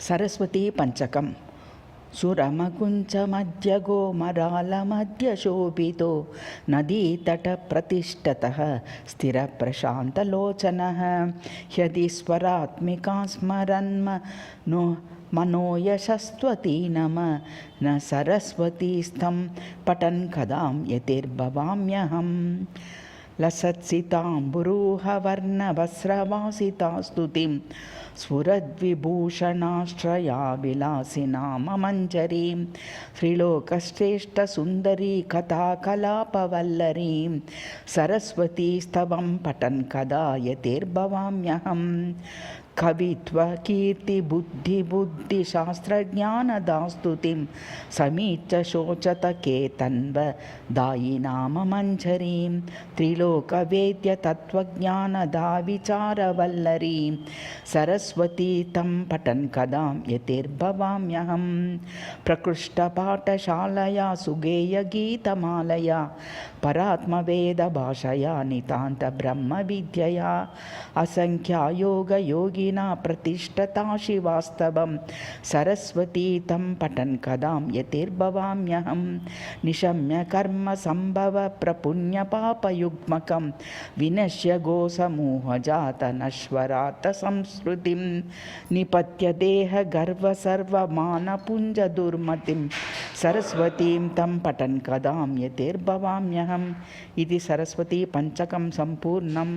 सरस्वती पंचकं सुरमकुञ्चमध्यगो मरालमध्यशोभितो नदीतटप्रतिष्ठतः स्थिरप्रशान्तलोचनः ह्यदि स्वरात्मिका स्मरन्म नो मनो यशस्त्वती नम न सरस्वतीस्थं पठन् कदां यतिर्भवाम्यहम् लसत्सिताम्बुरूहवर्णवस्त्रवासिता स्तुतिं स्फुरद्विभूषणाश्रया विलासिनाममञ्जरीं त्रिलोकश्रेष्ठसुन्दरी कथाकलापवल्लरीं सरस्वतीस्तवं पठन् कदा यतिर्भवाम्यहम् कवित्वकीर्तिबुद्धिशास्त्रज्ञानदास्तुतिं समीच्य शोचत केतन्व दायिनाममञ्जरीं त्रिलोकवेद्यतत्त्वज्ञानदा विचारवल्लरीं सरस्वती तं पठन् कदां यतिर्भवाम्यहम् प्रकृष्टपाठशालया सुगेयगीतमालया परात्मवेदभाषया नितान्तब्रह्मविद्यया असङ्ख्यायोगयोगिना प्रतिष्ठता शिवास्तवं सरस्वती तं पठन् कदां यतिर्भवाम्यहम् निशम्य कर्मसम्भवप्रपुण्यपापयुग्मकं विनश्य गोसमूहजातनश्वरात् संस्कृतिं निपत्य देहगर्वसर्वमानपुञ्जदुर्मतिं सरस्वतीं तं पठन् कदां यतिर्भवाम्यहम् इति सरस्वती पंचकं सम्पूर्णम्।